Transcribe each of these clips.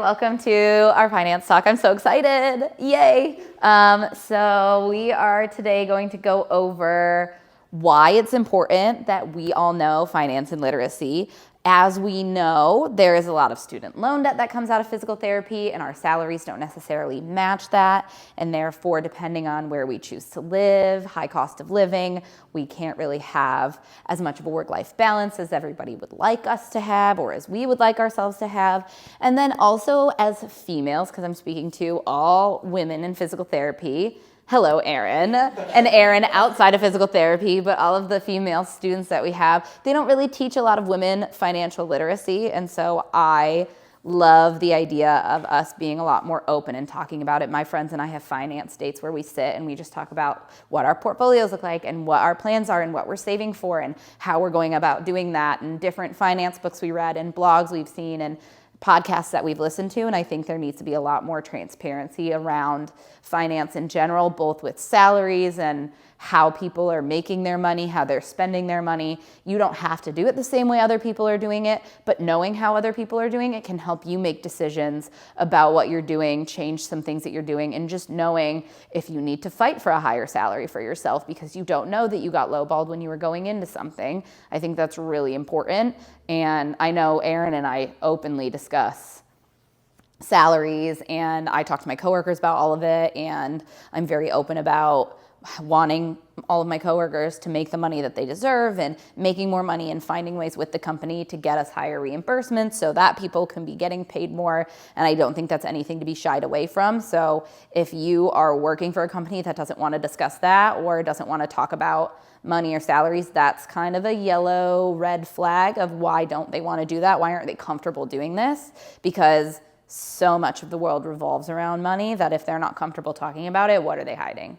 Welcome to our finance talk. I'm so excited. Yay. So we are today going to go over why it's important that we all know finance and literacy. As we know, there is a lot of student loan debt that comes out of physical therapy, and our salaries don't necessarily match that. And therefore, depending on where we choose to live, high cost of living, we can't really have as much of a work-life balance as everybody would like us to have, or as we would like ourselves to have. And then also as females, because I'm speaking to all women in physical therapy, hello, Erin, and Erin outside of physical therapy, but all of the female students that we have, they don't really teach a lot of women financial literacy. And so I love the idea of us being a lot more open and talking about it. My friends and I have finance dates where we sit and we just talk about what our portfolios look like and what our plans are and what we're saving for and how we're going about doing that, and different finance books we read and blogs we've seen and podcasts that we've listened to. And I think there needs to be a lot more transparency around finance in general, both with salaries and how people are making their money, how they're spending their money. You don't have to do it the same way other people are doing it, but knowing how other people are doing it can help you make decisions about what you're doing, change some things that you're doing, and just knowing if you need to fight for a higher salary for yourself because you don't know that you got lowballed when you were going into something. I think that's really important. And I know Erin and I openly discuss salaries, and I talk to my coworkers about all of it, and I'm very open about wanting all of my coworkers to make the money that they deserve and making more money and finding ways with the company to get us higher reimbursements so that people can be getting paid more. And I don't think that's anything to be shied away from. So if you are working for a company that doesn't want to discuss that or doesn't want to talk about money or salaries, that's kind of a yellow red flag of why don't they want to do that? Why aren't they comfortable doing this? Because so much of the world revolves around money that if they're not comfortable talking about it, what are they hiding?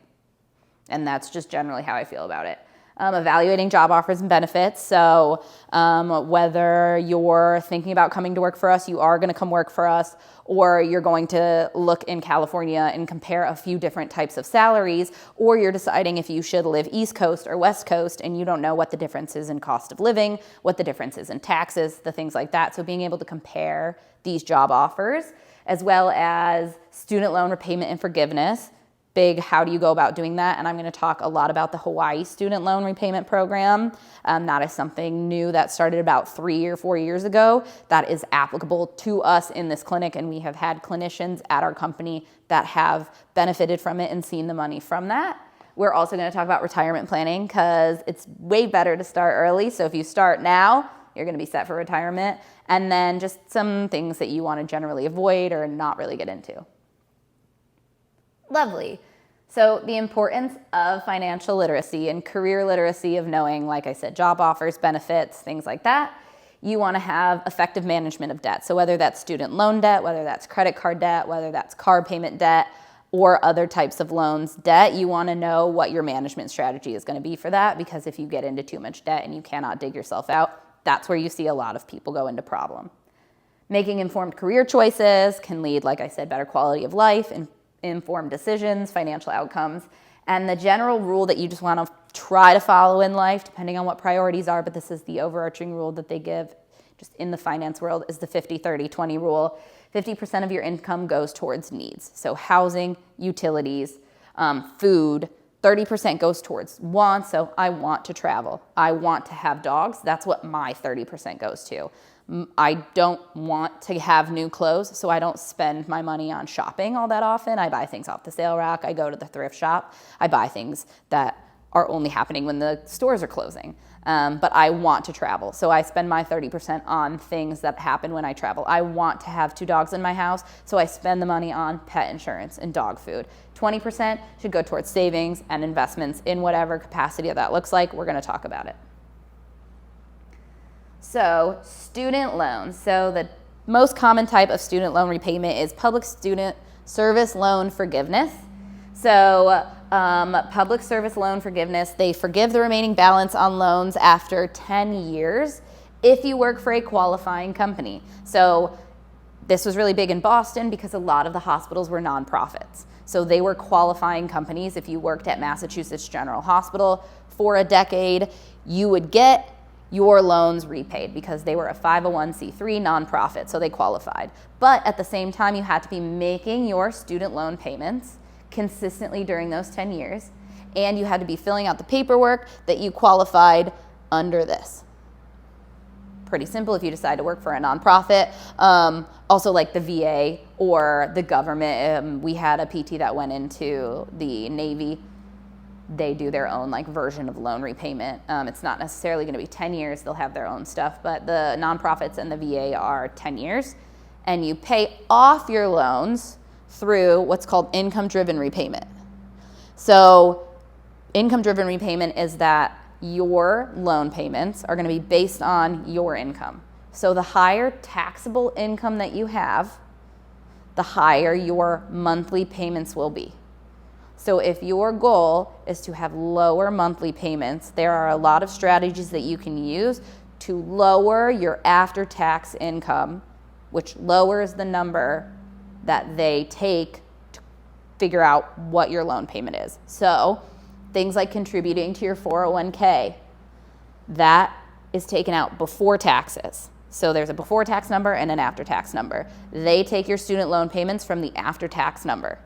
And that's just generally how I feel about it. Evaluating job offers and benefits. So whether you're thinking about coming to work for us, you are going to come work for us, or you're going to look in California and compare a few different types of salaries, or you're deciding if you should live East Coast or West Coast and you don't know what the difference is in cost of living, what the difference is in taxes, the things like that. So being able to compare these job offers, as well as student loan repayment and forgiveness. Big, how do you go about doing that? And I'm going to talk a lot about the Hawaii student loan repayment program. That is something new that started about 3 or 4 years ago that is applicable to us in this clinic. And we have had clinicians at our company that have benefited from it and seen the money from that. We're also going to talk about retirement planning because it's way better to start early. So if you start now, you're going to be set for retirement. And then just some things that you want to generally avoid or not really get into. Lovely. So the importance of financial literacy and career literacy, of knowing, like I said, job offers, benefits, things like that. You want to have effective management of debt. So whether that's student loan debt, whether that's credit card debt, whether that's car payment debt, or other types of loans debt, you want to know what your management strategy is going to be for that, because if you get into too much debt and you cannot dig yourself out, that's where you see a lot of people go into problem. Making informed career choices can lead, like I said, better quality of life and informed decisions, financial outcomes, and the general rule that you just want to try to follow in life, depending on what priorities are, but this is the overarching rule that they give just in the finance world, is the 50-30-20 rule. 50% of your income goes towards needs. So housing, utilities, food. 30% goes towards wants. So I want to travel. I want to have dogs. That's what my 30% goes to. I don't want to have new clothes, so I don't spend my money on shopping all that often. I buy things off the sale rack. I go to the thrift shop. I buy things that are only happening when the stores are closing. But I want to travel, so I spend my 30% on things that happen when I travel. I want to have 2 dogs in my house, so I spend the money on pet insurance and dog food. 20% should go towards savings and investments in whatever capacity that looks like. We're going to talk about it. So student loans. So the most common type of student loan repayment is public student service loan forgiveness. So public service loan forgiveness, they forgive the remaining balance on loans after 10 years if you work for a qualifying company. So this was really big in Boston because a lot of the hospitals were nonprofits. So they were qualifying companies. If you worked at Massachusetts General Hospital for a decade, you would get your loans repaid because they were a 501c3 nonprofit, so they qualified. But at the same time, you had to be making your student loan payments consistently during those 10 years, and you had to be filling out the paperwork that you qualified under this. Pretty simple if you decide to work for a nonprofit. Also like the VA or the government. We had a PT that went into the Navy. They do their own like version of loan repayment. It's not necessarily going to be 10 years. They'll have their own stuff, but the nonprofits and the VA are 10 years. And you pay off your loans through what's called income-driven repayment. So income-driven repayment is that your loan payments are going to be based on your income. So the higher taxable income that you have, the higher your monthly payments will be. So if your goal is to have lower monthly payments, there are a lot of strategies that you can use to lower your after-tax income, which lowers the number that they take to figure out what your loan payment is. So things like contributing to your 401k, that is taken out before taxes. So there's a before tax number and an after tax number. They take your student loan payments from the after tax number.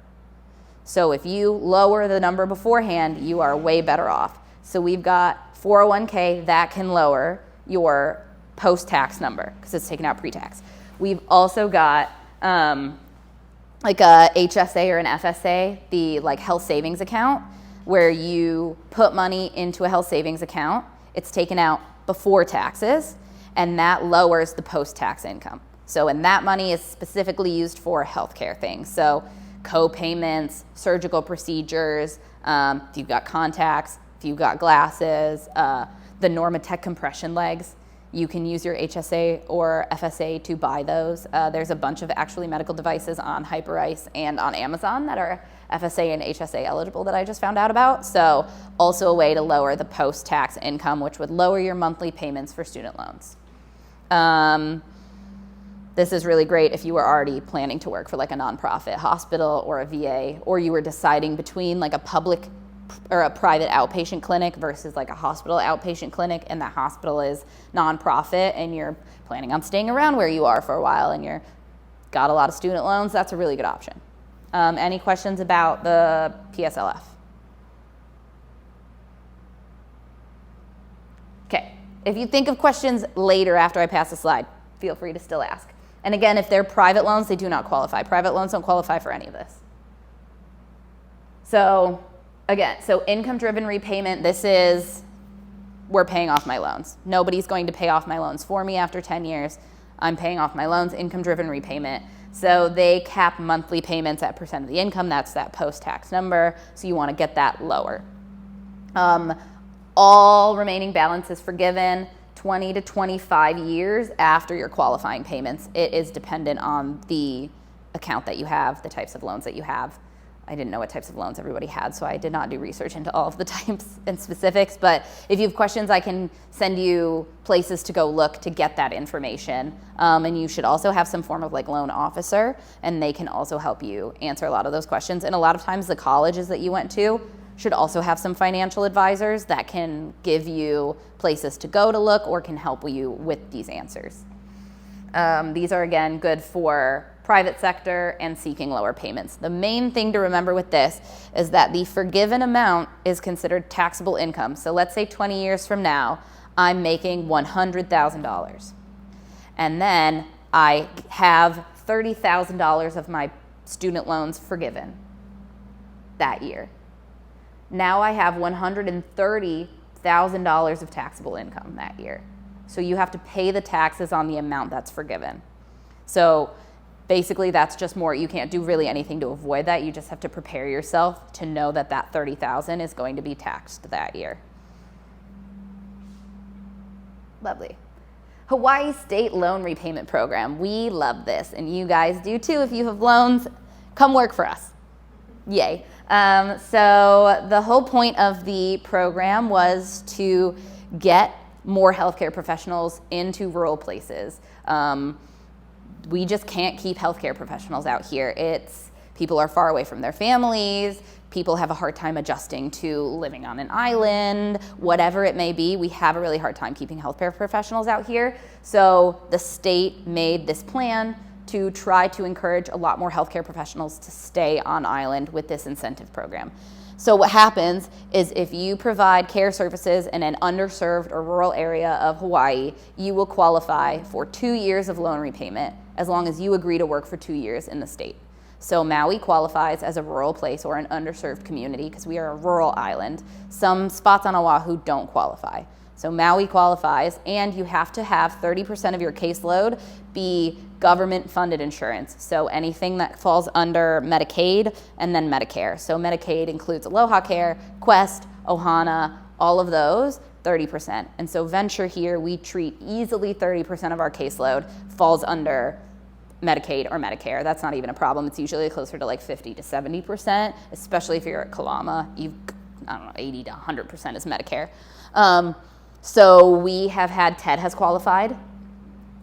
So if you lower the number beforehand, you are way better off. So we've got 401k that can lower your post-tax number because it's taken out pre-tax. We've also got like a HSA or an FSA, the like health savings account, where you put money into a health savings account. It's taken out before taxes, and that lowers the post-tax income. So, and that money is specifically used for healthcare things. So co-payments, surgical procedures, if you've got contacts, if you've got glasses, the Normatec compression legs, you can use your HSA or FSA to buy those. There's a bunch of actually medical devices on Hyperice and on Amazon that are FSA and HSA eligible that I just found out about. So also a way to lower the post-tax income, which would lower your monthly payments for student loans. This is really great if you were already planning to work for like a nonprofit hospital or a VA, or you were deciding between like a public or a private outpatient clinic versus like a hospital outpatient clinic, and that hospital is nonprofit and you're planning on staying around where you are for a while and you're got a lot of student loans. That's a really good option. Any questions about the PSLF? Okay, if you think of questions later after I pass the slide, feel free to still ask. And again, if they're private loans, they do not qualify. Private loans don't qualify for any of this. So again, so income-driven repayment, this is, we're paying off my loans. Nobody's going to pay off my loans for me after 10 years. I'm paying off my loans, income-driven repayment. So they cap monthly payments at % of the income. That's that post-tax number. So you want to get that lower. All remaining balance is forgiven 20 to 25 years after your qualifying payments. It is dependent on the account that you have, the types of loans that you have. I didn't know what types of loans everybody had, so I did not do research into all of the types and specifics. But if you have questions, I can send you places to go look to get that information. And you should also have some form of like loan officer, and they can also help you answer a lot of those questions. And a lot of times the colleges that you went to should also have some financial advisors that can give you places to go to look or can help you with these answers. These are, again, good for private sector and seeking lower payments. The main thing to remember with this is that the forgiven amount is considered taxable income. So let's say 20 years from now, I'm making $100,000. And then I have $30,000 of my student loans forgiven that year. Now I have $130,000 of taxable income that year. So you have to pay the taxes on the amount that's forgiven. So basically that's just more, you can't do really anything to avoid that. You just have to prepare yourself to know that that $30,000 is going to be taxed that year. Lovely. Hawaii State Loan Repayment Program. We love this, and you guys do too. If you have loans, come work for us. Yay. So the whole point of the program was to get more healthcare professionals into rural places. We just can't keep healthcare professionals out here. It's People are far away from their families. People have a hard time adjusting to living on an island, whatever it may be. We have a really hard time keeping healthcare professionals out here. So the state made this plan to try to encourage a lot more healthcare professionals to stay on island with this incentive program. So what happens is if you provide care services in an underserved or rural area of Hawaii, you will qualify for 2 years of loan repayment as long as you agree to work for 2 years in the state. So Maui qualifies as a rural place or an underserved community because we are a rural island. Some spots on Oahu don't qualify. So Maui qualifies, and you have to have 30% of your caseload be government-funded insurance. So anything that falls under Medicaid and then Medicare. So Medicaid includes Aloha Care, Quest, Ohana, all of those, 30%. And so Venture here, we treat easily 30% of our caseload falls under Medicaid or Medicare. That's not even a problem. It's usually closer to like 50 to 70%, especially if you're at Kalama. I don't know, 80 to 100% is Medicare. So we have had, TED has qualified.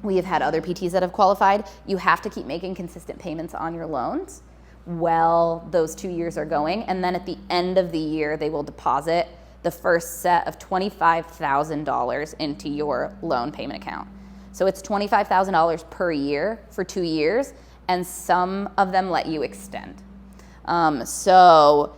We have had other PTs that have qualified. You have to keep making consistent payments on your loans while those 2 years are going. And then at the end of the year, they will deposit the first set of $25,000 into your loan payment account. So it's $25,000 per year for 2 years, and some of them let you extend. So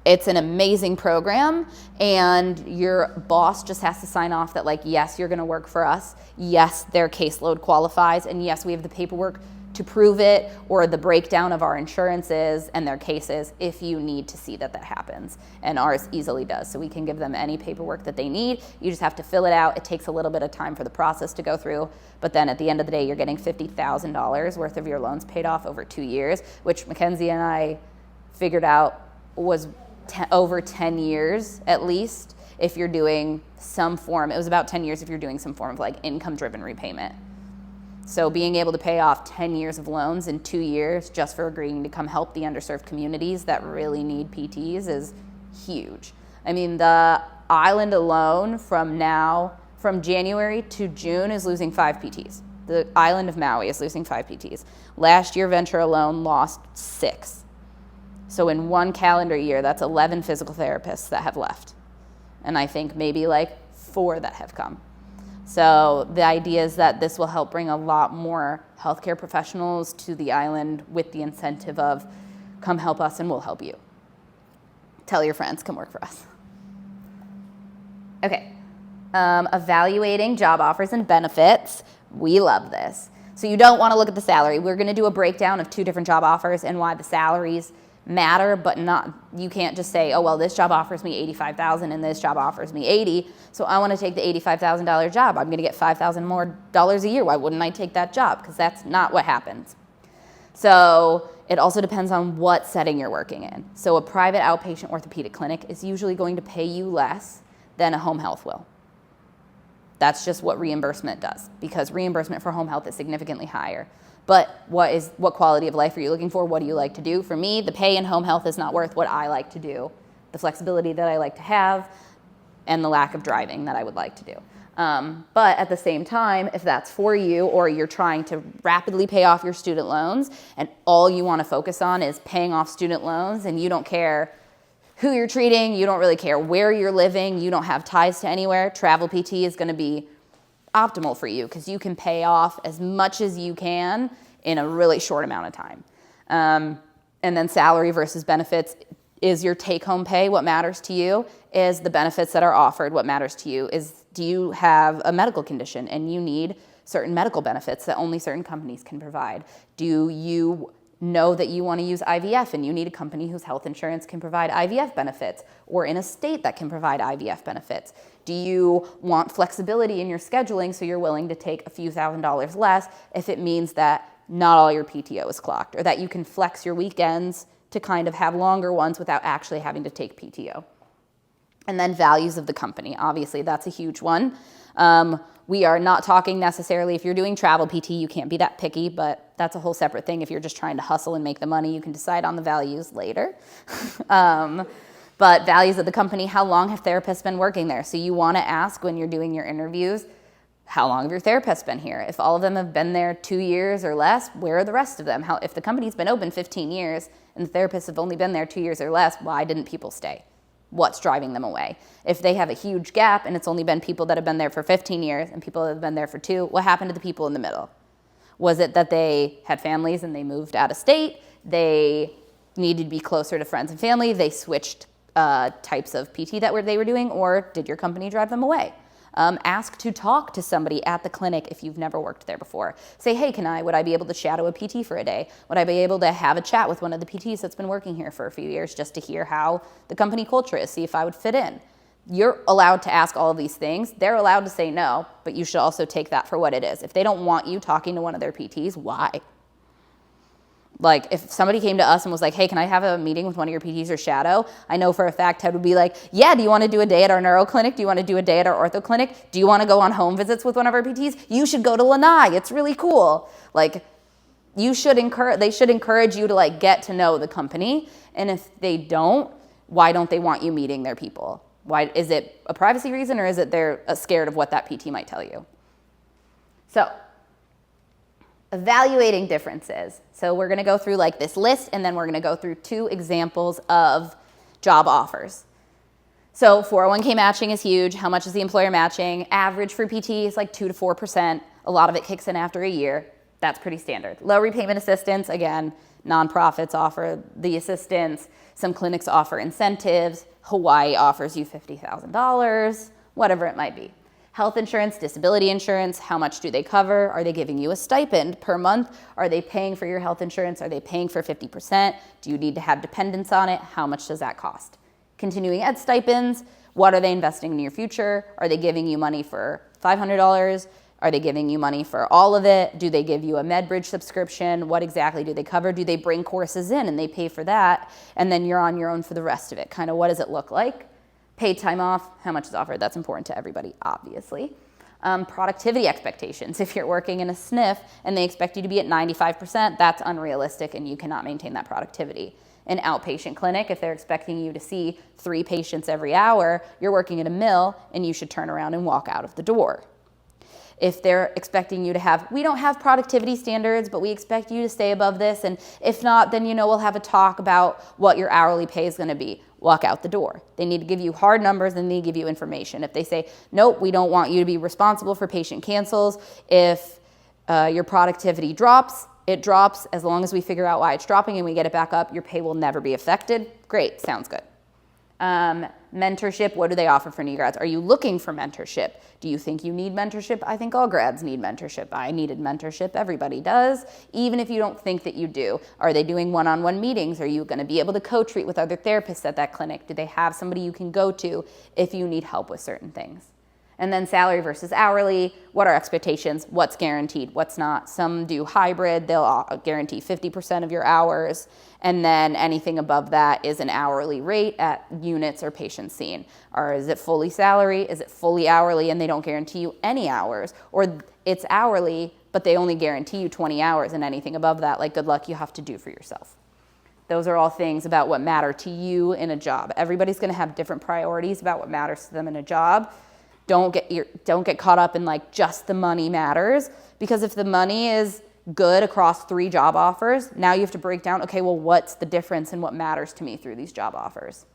it's an amazing program, and your boss just has to sign off that, like, yes, you're gonna work for us, yes, their caseload qualifies, and yes, we have the paperwork to prove it, or the breakdown of our insurances and their cases if you need to see that that happens. And ours easily does, so we can give them any paperwork that they need. You just have to fill it out. It takes a little bit of time for the process to go through, but then at the end of the day, you're getting $50,000 worth of your loans paid off over 2 years, which Mackenzie and I figured out was over 10 years at least if you're doing some form. It was about 10 years if you're doing some form of like income-driven repayment. So being able to pay off 10 years of loans in 2 years just for agreeing to come help the underserved communities that really need PTs is huge. I mean, the island alone from January to June is losing 5 PTs. The island of Maui is losing 5 PTs. Last year, Venture alone lost 6. So in 1 calendar year, that's 11 physical therapists that have left. And I think maybe like 4 that have come. So the idea is that this will help bring a lot more healthcare professionals to the island with the incentive of come help us and we'll help you. Tell your friends, come work for us. Okay, evaluating job offers and benefits. We love this. So you don't want to look at the salary. We're going to do a breakdown of 2 different job offers and why the salaries matter, but not, you can't just say, oh, well, this job offers me $85,000 and this job offers me $80,000, so I want to take the $85,000 job. I'm going to get $5,000 more a year. Why wouldn't I take that job? Because that's not what happens. So it also depends on what setting you're working in. So a private outpatient orthopedic clinic is usually going to pay you less than a home health will. That's just what reimbursement does, because reimbursement for home health is significantly higher. But what quality of life are you looking for? What do you like to do? For me, the pay in home health is not worth what I like to do, the flexibility that I like to have, and the lack of driving that I would like to do. But at the same time, if that's for you, or you're trying to rapidly pay off your student loans and all you want to focus on is paying off student loans, and you don't care who you're treating, you don't really care where you're living, you don't have ties to anywhere, travel PT is going to be optimal for you because you can pay off as much as you can in a really short amount of time. And then salary versus benefits. Is your take-home pay what matters to you? Is the benefits that are offered what matters to you? Do you have a medical condition and you need certain medical benefits that only certain companies can provide? Do you know that you want to use IVF and you need a company whose health insurance can provide IVF benefits, or in a state that can provide IVF benefits? Do you want flexibility in your scheduling so you're willing to take a few $1,000s less if it means that not all your PTO is clocked, or that you can flex your weekends to kind of have longer ones without actually having to take PTO? And then values of the company. Obviously, that's a huge one. We are not talking necessarily, if you're doing travel PT, you can't be that picky, but that's a whole separate thing. If you're just trying to hustle and make the money, you can decide on the values later. But values of the company, how long have therapists been working there? So you want to ask when you're doing your interviews, How long have your therapists been here? If all of them have been there 2 years or less, where are the rest of them? If the company's been open 15 years and the therapists have only been there 2 years or less, why didn't people stay? What's driving them away? If they have a huge gap and it's only been people that have been there for 15 years and people that have been there for 2, what happened to the people in the middle? Was it that they had families and they moved out of state? They needed to be closer to friends and family? They switched types of PT that they were doing? Or did your company drive them away? Ask to talk to somebody at the clinic if you've never worked there before. Say, hey, would I be able to shadow a PT for a day? Would I be able to have a chat with one of the PTs that's been working here for a few years just to hear how the company culture is, see if I would fit in? You're allowed to ask all of these things. They're allowed to say no, but you should also take that for what it is. If they don't want you talking to one of their PTs, why? Like, if somebody came to us and was like, hey, can I have a meeting with one of your PTs or shadow? I know for a fact Ted would be like, yeah, do you want to do a day at our neuro clinic? Do you want to do a day at our ortho clinic? Do you want to go on home visits with one of our PTs? You should go to Lanai. It's really cool. Like, they should encourage you to like get to know the company. And if they don't, why don't they want you meeting their people? Why is it a privacy reason, or is it they're scared of what that PT might tell you? So, evaluating differences. So we're going to go through like this list, and then we're going to go through 2 examples of job offers. So 401k matching is huge. How much is the employer matching? Average for PT is like 2 to 4%. A lot of it kicks in after a year. That's pretty standard. Low repayment assistance, again, nonprofits offer the assistance. Some clinics offer incentives. Hawaii offers you $50,000, whatever it might be. Health insurance, disability insurance, how much do they cover? Are they giving you a stipend per month? Are they paying for your health insurance? Are they paying for 50%? Do you need to have dependents on it? How much does that cost? Continuing ed stipends, what are they investing in your future? Are they giving you money for $500? Are they giving you money for all of it? Do they give you a MedBridge subscription? What exactly do they cover? Do they bring courses in and they pay for that? And then you're on your own for the rest of it. Kind of what does it look like? Paid time off, how much is offered? That's important to everybody, obviously. Productivity expectations. If you're working in a SNF and they expect you to be at 95%, that's unrealistic and you cannot maintain that productivity. An outpatient clinic, if they're expecting you to see 3 patients every hour, you're working at a mill and you should turn around and walk out of the door. If they're expecting you to we don't have productivity standards, but we expect you to stay above this, and if not, then we'll have a talk about what your hourly pay is going to be. Walk out the door. They need to give you hard numbers, and they need to give you information. If they say, nope, we don't want you to be responsible for patient cancels, if your productivity drops, it drops. As long as we figure out why it's dropping and we get it back up, your pay will never be affected. Great, sounds good. Mentorship, what do they offer for new grads? Are you looking for mentorship? Do you think you need mentorship? I think all grads need mentorship. I needed mentorship. Everybody does, even if you don't think that you do. Are they doing one-on-one meetings? Are you going to be able to co-treat with other therapists at that clinic? Do they have somebody you can go to if you need help with certain things? And then salary versus hourly, what are expectations? What's guaranteed? What's not? Some do hybrid. They'll guarantee 50% of your hours. And then anything above that is an hourly rate at units or patients seen. Or is it fully salary? Is it fully hourly and they don't guarantee you any hours? Or it's hourly, but they only guarantee you 20 hours, and anything above that, like good luck, you have to do for yourself. Those are all things about what matter to you in a job. Everybody's going to have different priorities about what matters to them in a job. Don't get caught up in like just the money matters, because if the money is good across 3 job offers, now you have to break down, okay, well, what's the difference in what matters to me through these job offers?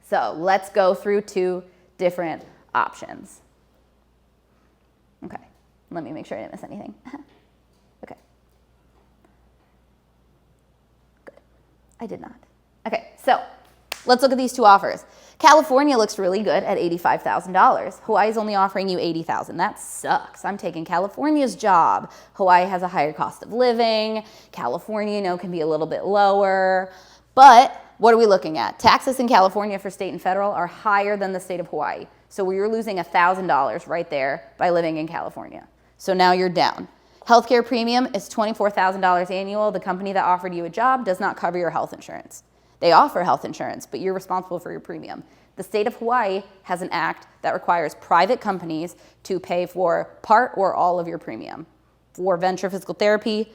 So let's go through 2 different options. Okay, let me make sure I didn't miss anything. Okay. Good. I did not. Okay, so let's look at these 2 offers. California looks really good at $85,000. Hawaii's only offering you $80,000. That sucks. I'm taking California's job. Hawaii has a higher cost of living. California, can be a little bit lower. But what are we looking at? Taxes in California for state and federal are higher than the state of Hawaii. So you're losing $1,000 right there by living in California. So now you're down. Healthcare premium is $24,000 annual. The company that offered you a job does not cover your health insurance. They offer health insurance, but you're responsible for your premium. The state of Hawaii has an act that requires private companies to pay for part or all of your premium. For venture physical therapy,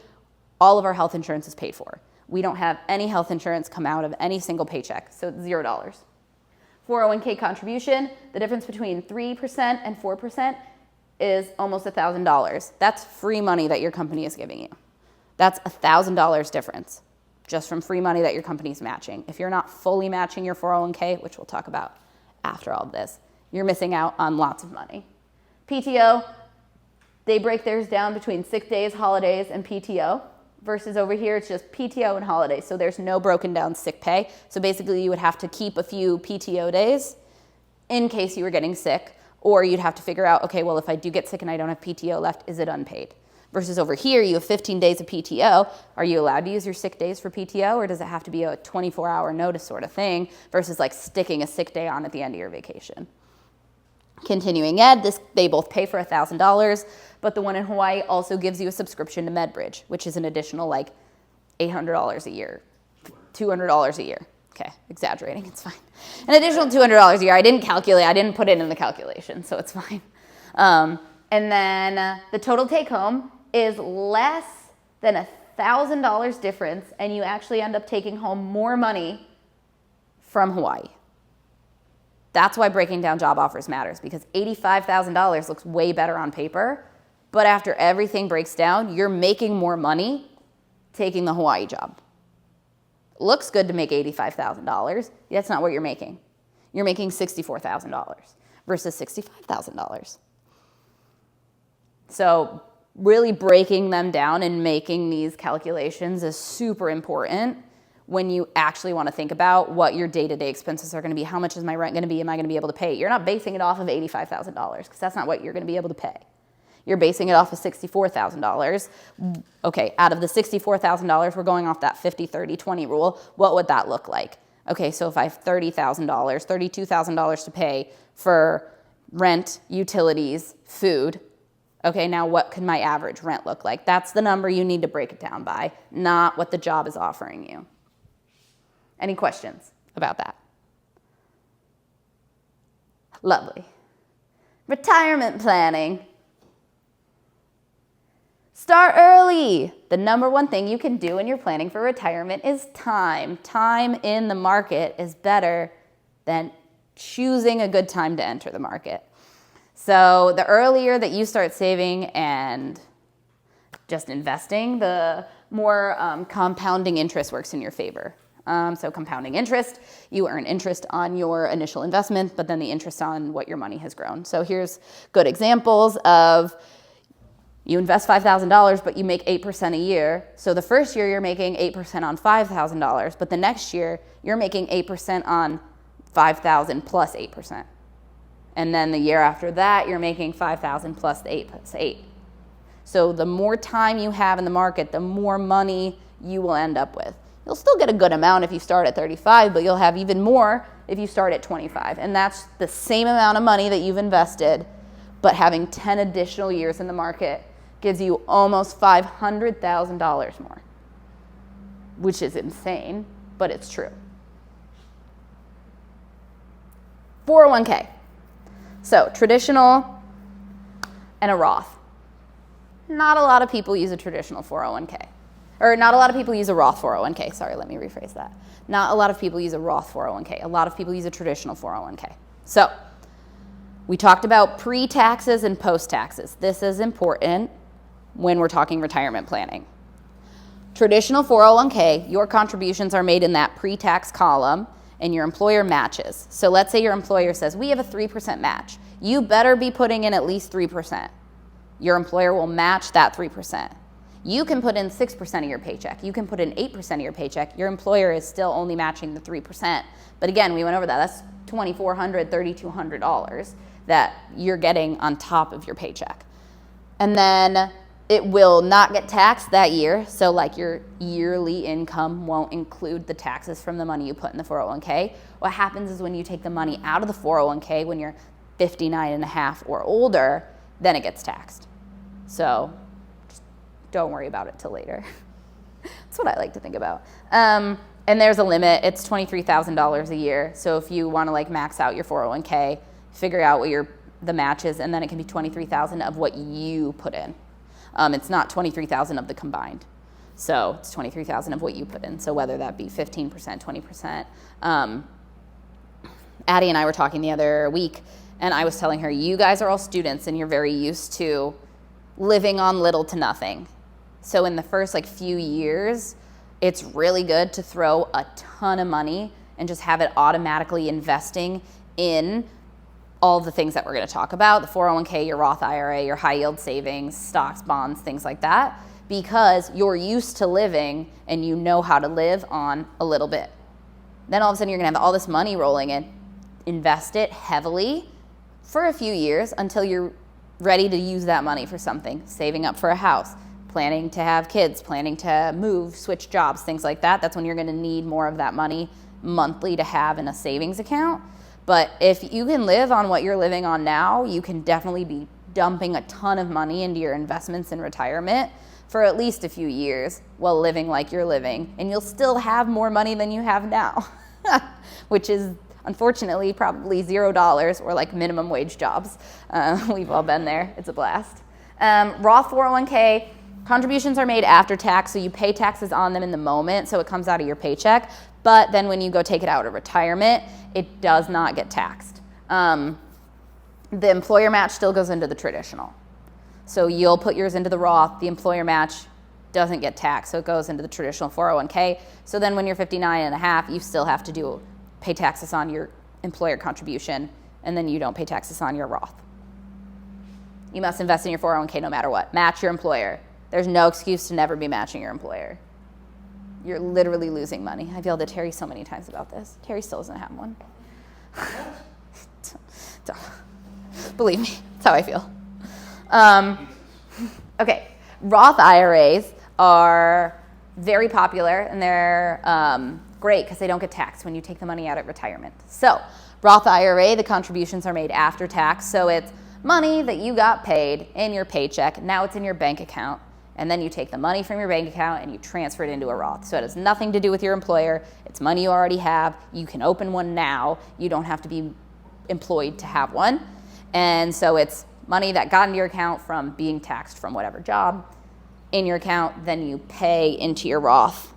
all of our health insurance is paid for. We don't have any health insurance come out of any single paycheck, so it's $0. 401k contribution, the difference between 3% and 4% is almost $1,000. That's free money that your company is giving you. That's $1,000 difference just from free money that your company's matching. If you're not fully matching your 401k, which we'll talk about after all of this, you're missing out on lots of money. PTO, they break theirs down between sick days, holidays, and PTO, versus over here it's just PTO and holidays. So there's no broken down sick pay. So basically you would have to keep a few PTO days in case you were getting sick, or you'd have to figure out, okay, well, if I do get sick and I don't have PTO left, is it unpaid? Versus over here, you have 15 days of PTO. Are you allowed to use your sick days for PTO, or does it have to be a 24-hour notice sort of thing versus like sticking a sick day on at the end of your vacation? Continuing ed, they both pay for $1,000, but the one in Hawaii also gives you a subscription to MedBridge, which is an additional like $800 a year, $200 a year. Okay, exaggerating, it's fine. An additional $200 a year. I didn't calculate, I didn't put it in the calculation, so it's fine. And then the total take home is less than $1,000 difference, and you actually end up taking home more money from Hawaii. That's why breaking down job offers matters, because $85,000 looks way better on paper, but after everything breaks down, you're making more money taking the Hawaii job. It looks good to make $85,000. That's not what you're making. You're making $64,000 versus $65,000. So really breaking them down and making these calculations is super important when you actually want to think about what your day-to-day expenses are going to be. How much is my rent going to be? Am I going to be able to pay? You're not basing it off of $85,000 because that's not what you're going to be able to pay. You're basing it off of $64,000. Okay, out of the $64,000, we're going off that 50-30-20 rule. What would that look like? Okay, so if I have $30,000, $32,000 to pay for rent, utilities, food, okay, now what can my average rent look like? That's the number you need to break it down by, not what the job is offering you. Any questions about that? Lovely. Retirement planning. Start early. The number one thing you can do when you're planning for retirement is time. Time in the market is better than choosing a good time to enter the market. So the earlier that you start saving and just investing, the more compounding interest works in your favor. So compounding interest, you earn interest on your initial investment, but then the interest on what your money has grown. So here's good examples of you invest $5,000, but you make 8% a year. So the first year you're making 8% on $5,000, but the next year you're making 8% on $5,000 plus 8%. And then the year after that, you're making $5,000 plus the 8 plus 8. So the more time you have in the market, the more money you will end up with. You'll still get a good amount if you start at 35, but you'll have even more if you start at 25. And that's the same amount of money that you've invested, but having 10 additional years in the market gives you almost $500,000 more, which is insane, but it's true. 401k. So traditional and a Roth. Not a lot of people use a traditional 401k. Or not a lot of people use a Roth 401k. Sorry, let me rephrase that. Not a lot of people use a Roth 401k. A lot of people use a traditional 401k. So we talked about pre-taxes and post-taxes. This is important when we're talking retirement planning. Traditional 401k, your contributions are made in that pre-tax column and your employer matches. So let's say your employer says, we have a 3% match. You better be putting in at least 3%. Your employer will match that 3%. You can put in 6% of your paycheck. You can put in 8% of your paycheck. Your employer is still only matching the 3%. But again, we went over that. That's $2,400, $3,200 that you're getting on top of your paycheck. And then it will not get taxed that year. So like your yearly income won't include the taxes from the money you put in the 401k. What happens is when you take the money out of the 401k when you're 59 and a half or older, then it gets taxed. So just don't worry about it till later. That's what I like to think about. And there's a limit. It's $23,000 a year. So if you want to like max out your 401k, figure out what the match is, and then it can be $23,000 of what you put in. It's not $23,000 of the combined. So it's $23,000 of what you put in. So whether that be 15%, 20%. Addie and I were talking the other week, And I was telling her, you guys are all students and you're very used to living on little to nothing. So in the first few years, it's really good to throw a ton of money and just have it automatically investing in all the things that we're going to talk about, the 401k, your Roth IRA, your high yield savings, stocks, bonds, things like that, because you're used to living and you know how to live on a little bit. Then all of a sudden you're going to have all this money rolling in. Invest it heavily for a few years until you're ready to use that money for something, saving up for a house, planning to have kids, planning to move, switch jobs, things like that. That's when you're going to need more of that money monthly to have in a savings account. But if you can live on what you're living on now, you can definitely be dumping a ton of money into your investments in retirement for at least a few years while living like you're living. And you'll still have more money than you have now, which is unfortunately probably $0 or minimum wage jobs. We've all been there. It's a blast. Roth 401k, contributions are made after tax, so you pay taxes on them in the moment, so it comes out of your paycheck. But then when you go take it out of retirement, it does not get taxed. The employer match still goes into the traditional. So you'll put yours into the Roth, the employer match doesn't get taxed, so it goes into the traditional 401k. So then when you're 59 and a half, you still have to pay taxes on your employer contribution, and then you don't pay taxes on your Roth. You must invest in your 401k no matter what. Match your employer. There's no excuse to never be matching your employer. You're literally losing money. I've yelled at Terry so many times about this. Terry still doesn't have one. Believe me, that's how I feel. Okay, Roth IRAs are very popular, and they're great because they don't get taxed when you take the money out at retirement. So Roth IRA, the contributions are made after tax, so it's money that you got paid in your paycheck. Now it's in your bank account, and then you take the money from your bank account and you transfer it into a Roth. So it has nothing to do with your employer. It's money you already have. You can open one now. You don't have to be employed to have one. And so it's money that got into your account from being taxed from whatever job in your account, then you pay into your Roth.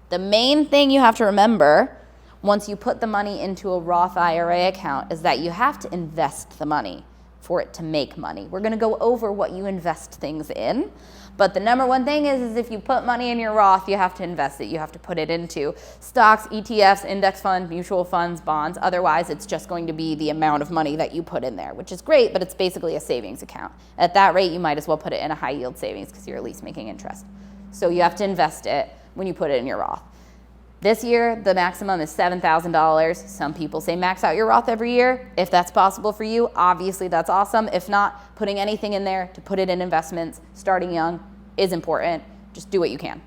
The main thing you have to remember once you put the money into a Roth IRA account is that you have to invest the money for it to make money. We're going to go over what you invest things in, but the number one thing is if you put money in your Roth, you have to invest it. You have to put it into stocks, ETFs, index funds, mutual funds, bonds. Otherwise, it's just going to be the amount of money that you put in there, which is great, but it's basically a savings account. At that rate, you might as well put it in a high yield savings because you're at least making interest. So you have to invest it when you put it in your Roth. This year, the maximum is $7,000. Some people say max out your Roth every year. If that's possible for you, obviously that's awesome. If not, putting anything in there to put it in investments, starting young, is important. Just do what you can.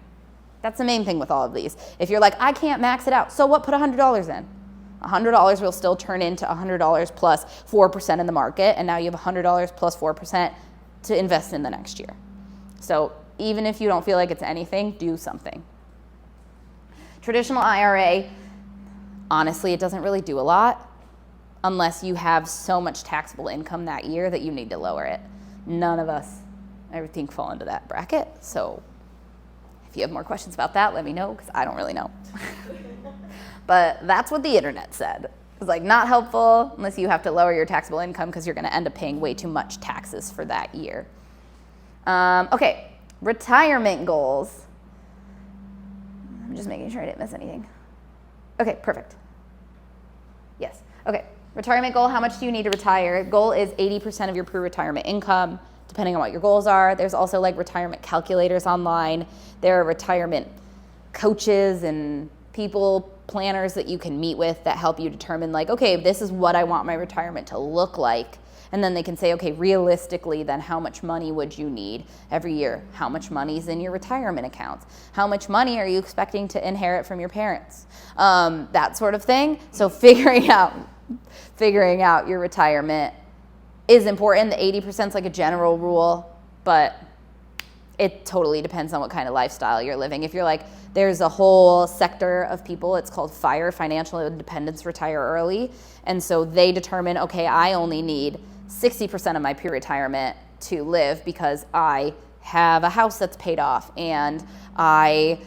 That's the main thing with all of these. If you're like, I can't max it out, so what? Put $100 in. $100 will still turn into $100 plus 4% in the market, and now you have $100 plus 4% to invest in the next year. So even if you don't feel like it's anything, do something. Traditional IRA, honestly, it doesn't really do a lot unless you have so much taxable income that year that you need to lower it. None of us, I think, fall into that bracket. So if you have more questions about that, let me know because I don't really know. But that's what the internet said. It's not helpful unless you have to lower your taxable income because you're going to end up paying way too much taxes for that year. Okay, retirement goals. I'm just making sure I didn't miss anything. Okay, perfect. Yes. Okay, retirement goal, how much do you need to retire? Goal is 80% of your pre-retirement income, depending on what your goals are. There's also retirement calculators online. There are retirement coaches and planners that you can meet with that help you determine okay, this is what I want my retirement to look like. And then they can say, okay, realistically, then how much money would you need every year? How much money is in your retirement accounts? How much money are you expecting to inherit from your parents? That sort of thing. So figuring out your retirement is important. The 80% is a general rule, but it totally depends on what kind of lifestyle you're living. If you're there's a whole sector of people, it's called FIRE, Financial Independence, Retire Early. And so they determine, okay, I only need 60% of my pre-retirement to live because I have a house that's paid off and I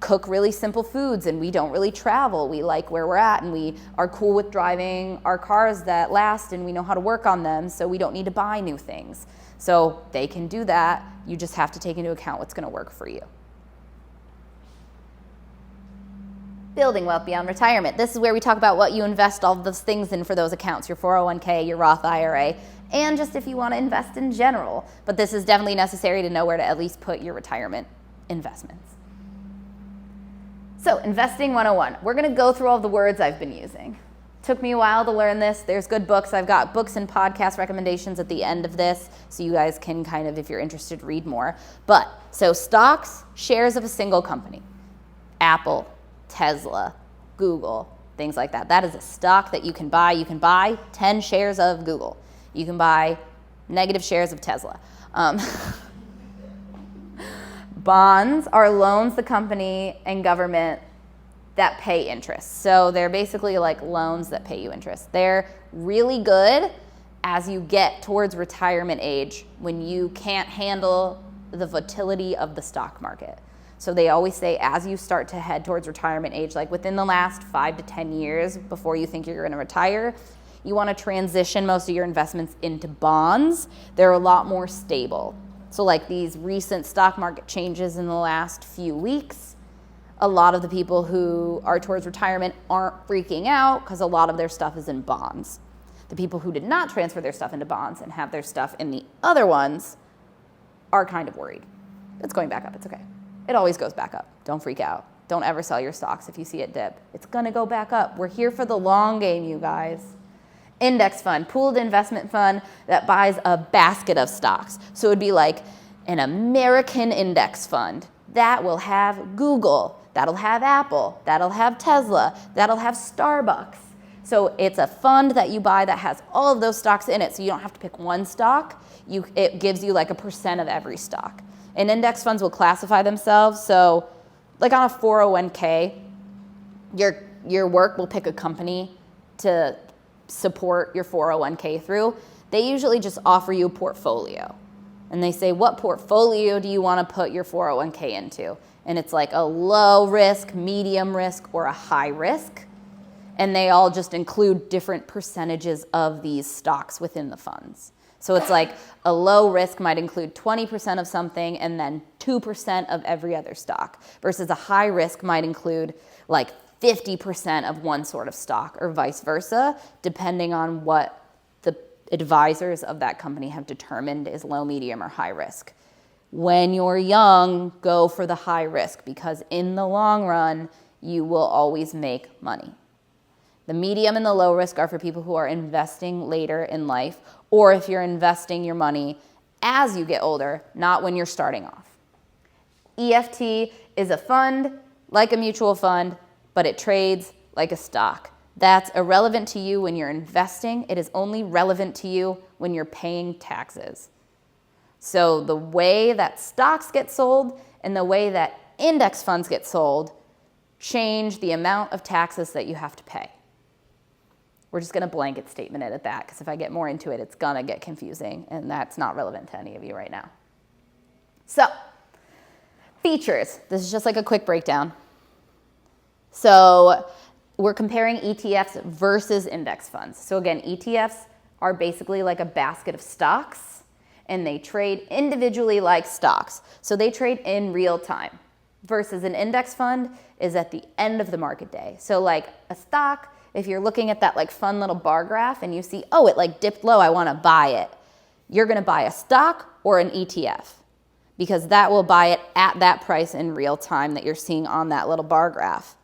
cook really simple foods and we don't really travel. We like where we're at and we are cool with driving our cars that last and we know how to work on them, so we don't need to buy new things. So they can do that. You just have to take into account what's going to work for you. Building wealth beyond retirement. This is where we talk about what you invest all those things in for those accounts, your 401k, your Roth IRA, and just if you want to invest in general. But this is definitely necessary to know where to at least put your retirement investments. So, Investing 101. We're going to go through all the words I've been using. Took me a while to learn this. There's good books. I've got books and podcast recommendations at the end of this, so you guys can kind of, if you're interested, read more. But, so stocks, shares of a single company. Apple, Tesla, Google, things like that. That is a stock that you can buy. You can buy 10 shares of Google. You can buy negative shares of Tesla. Bonds are loans the company and government that pay interest. So they're basically like loans that pay you interest. They're really good as you get towards retirement age when you can't handle the volatility of the stock market. So they always say as you start to head towards retirement age, like within the last 5 to 10 years before you think you're going to retire, you want to transition most of your investments into bonds. They're a lot more stable. So like these recent stock market changes in the last few weeks, a lot of the people who are towards retirement aren't freaking out because a lot of their stuff is in bonds. The people who did not transfer their stuff into bonds and have their stuff in the other ones are kind of worried. It's going back up. It's okay. It always goes back up. Don't freak out. Don't ever sell your stocks if you see it dip. It's going to go back up. We're here for the long game, you guys. Index fund, pooled investment fund that buys a basket of stocks. So it would be like an American index fund that will have Google, that'll have Apple, that'll have Tesla, that'll have Starbucks. So it's a fund that you buy that has all of those stocks in it, so you don't have to pick one stock. It gives you like a % of every stock. And index funds will classify themselves. So like on a 401k, your work will pick a company to support your 401k through. They usually just offer you a portfolio. And they say, what portfolio do you want to put your 401k into? And it's like a low risk, medium risk, or a high risk. And they all just include different percentages of these stocks within the funds. So it's like a low risk might include 20% of something and then 2% of every other stock, versus a high risk might include like 50% of one sort of stock, or vice versa, depending on what the advisors of that company have determined is low, medium, or high risk. When you're young, go for the high risk, because in the long run, you will always make money. The medium and the low risk are for people who are investing later in life, or if you're investing your money as you get older, not when you're starting off. EFT is a fund like a mutual fund, but it trades like a stock. That's irrelevant to you when you're investing. It is only relevant to you when you're paying taxes. So the way that stocks get sold and the way that index funds get sold change the amount of taxes that you have to pay. We're just going to blanket statement it at that, because if I get more into it, it's going to get confusing, and that's not relevant to any of you right now. So, features. This is just like a quick breakdown. So we're comparing ETFs versus index funds. So again, ETFs are basically like a basket of stocks, and they trade individually like stocks. So they trade in real time, versus an index fund is at the end of the market day. So like a stock, if you're looking at that like fun little bar graph and you see, oh, it like dipped low, I want to buy it. You're going to buy a stock or an ETF, because that will buy it at that price in real time that you're seeing on that little bar graph.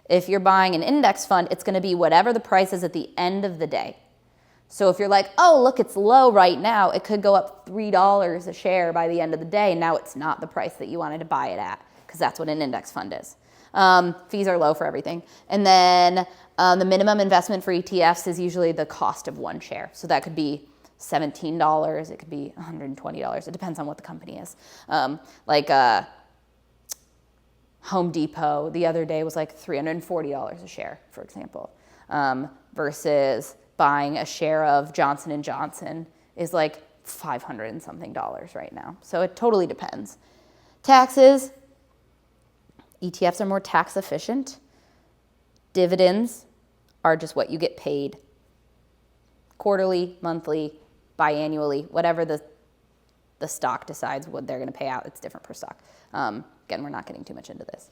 If you're buying an index fund, it's going to be whatever the price is at the end of the day. So if you're like, oh, look, it's low right now, it could go up $3 a share by the end of the day, and now it's not the price that you wanted to buy it at, because that's what an index fund is. Fees are low for everything. And then the minimum investment for ETFs is usually the cost of one share. So that could be $17, it could be $120. It depends on what the company is. Home Depot the other day was like $340 a share, for example, versus buying a share of Johnson & Johnson is like $500 and something right now. So it totally depends. Taxes, ETFs are more tax efficient. Dividends are just what you get paid quarterly, monthly, biannually, whatever the stock decides what they're going to pay out. It's different per stock. Again, we're not getting too much into this.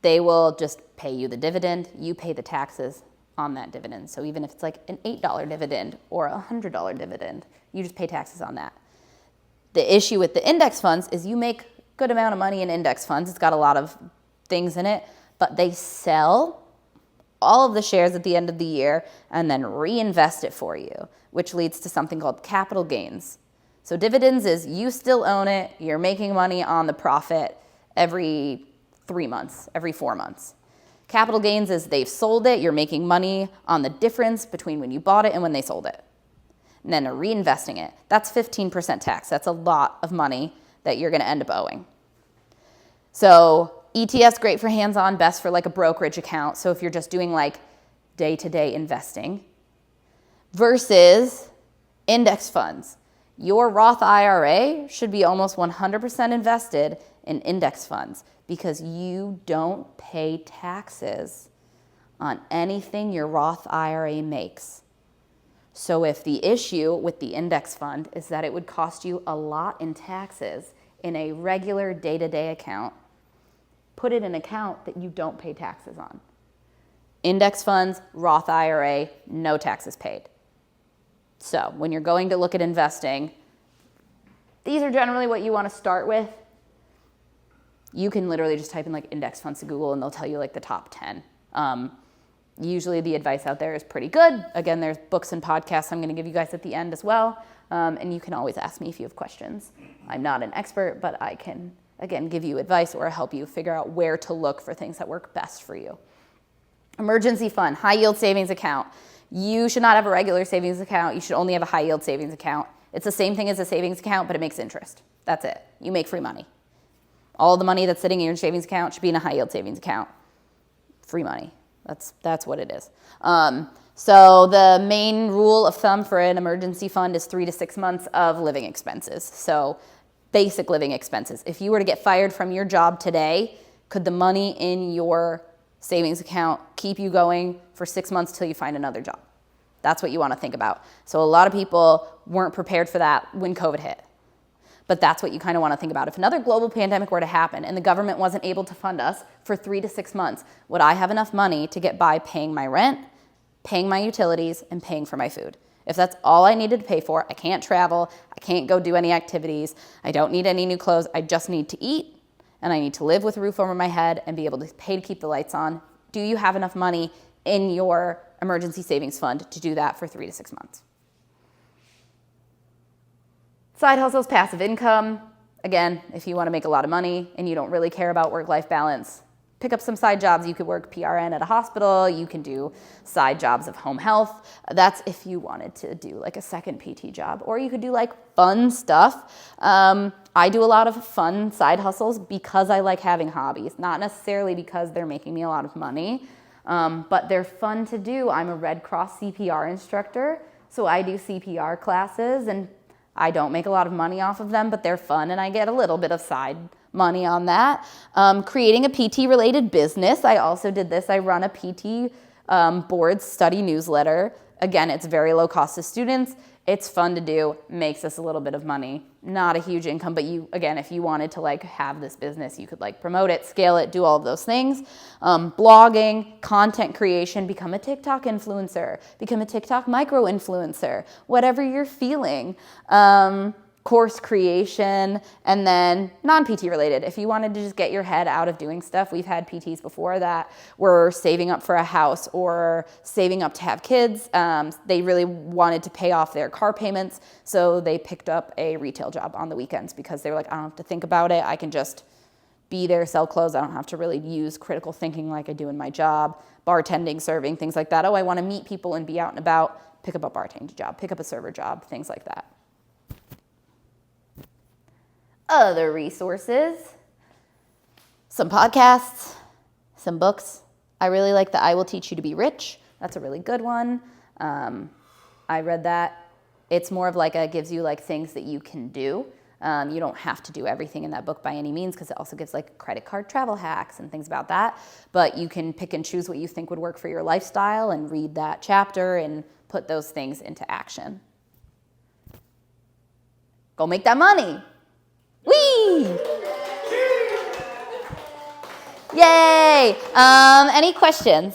They will just pay you the dividend. You pay the taxes on that dividend. So even if it's like an $8 dividend or a $100 dividend, you just pay taxes on that. The issue with the index funds is you make a good amount of money in index funds. It's got a lot of things in it, but they sell all of the shares at the end of the year and then reinvest it for you, which leads to something called capital gains. So dividends is you still own it, you're making money on the profit every 3 months, every 4 months. Capital gains is they've sold it, you're making money on the difference between when you bought it and when they sold it. And then reinvesting it, that's 15% tax. That's a lot of money that you're gonna end up owing. So ETF's great for hands-on, best for like a brokerage account. So if you're just doing like day-to-day investing versus index funds. Your Roth IRA should be almost 100% invested in index funds because you don't pay taxes on anything your Roth IRA makes. So if the issue with the index fund is that it would cost you a lot in taxes in a regular day-to-day account, put it in an account that you don't pay taxes on. Index funds, Roth IRA, no taxes paid. So when you're going to look at investing, these are generally what you want to start with. You can literally just type in like index funds to Google and they'll tell you like the top 10. Usually the advice out there is pretty good. Again, there's books and podcasts I'm going to give you guys at the end as well. And you can always ask me if you have questions. I'm not an expert, but I can, again, give you advice or help you figure out where to look for things that work best for you. Emergency fund, high yield savings account. You should not have a regular savings account. You should only have a high yield savings account. It's the same thing as a savings account, but it makes interest. That's it. You make free money. All the money that's sitting in your savings account should be in a high yield savings account. Free money. That's what it is. So the main rule of thumb for an emergency fund is 3 to 6 months of living expenses. So basic living expenses. If you were to get fired from your job today, could the money in your savings account keep you going for 6 months till you find another job? That's what you want to think about. So a lot of people weren't prepared for that when COVID hit. But that's what you kind of want to think about. If another global pandemic were to happen and the government wasn't able to fund us for 3 to 6 months, would I have enough money to get by paying my rent, paying my utilities, and paying for my food? If that's all I needed to pay for, I can't travel, I can't go do any activities, I don't need any new clothes, I just need to eat, and I need to live with a roof over my head and be able to pay to keep the lights on. Do you have enough money in your emergency savings fund to do that for 3 to 6 months? Side hustles, passive income. Again, if you want to make a lot of money and you don't really care about work-life balance, pick up some side jobs. You could work PRN at a hospital. You can do side jobs of home health. That's if you wanted to do like a second PT job. Or you could do like fun stuff. I do a lot of fun side hustles because I like having hobbies, not necessarily because they're making me a lot of money, but they're fun to do. I'm a Red Cross CPR instructor, so I do CPR classes, and I don't make a lot of money off of them, but they're fun, and I get a little bit of side money on that. Creating a PT-related business. I also did this. I run a PT board study newsletter. Again, it's very low cost to students. It's fun to do, makes us a little bit of money. Not a huge income, but you, again, if you wanted to like have this business, you could like promote it, scale it, do all of those things. Blogging, content creation, become a TikTok influencer, become a TikTok micro influencer, whatever you're feeling. Course creation, and then non-PT related. If you wanted to just get your head out of doing stuff, we've had PTs before that were saving up for a house or saving up to have kids. They really wanted to pay off their car payments, so they picked up a retail job on the weekends because they were like, I don't have to think about it. I can just be there, sell clothes. I don't have to really use critical thinking like I do in my job. Bartending, serving, things like that. Oh, I want to meet people and be out and about. Pick up a bartending job, pick up a server job, things like that. Other resources, some podcasts, some books. I really like the I Will Teach You to Be Rich. That's a really good one. I read that. It's more of like gives you like things that you can do. You don't have to do everything in that book by any means, because it also gives like credit card travel hacks and things about that. But you can pick and choose what you think would work for your lifestyle and read that chapter and put those things into action. Go make that money. Whee! Yay! Any questions?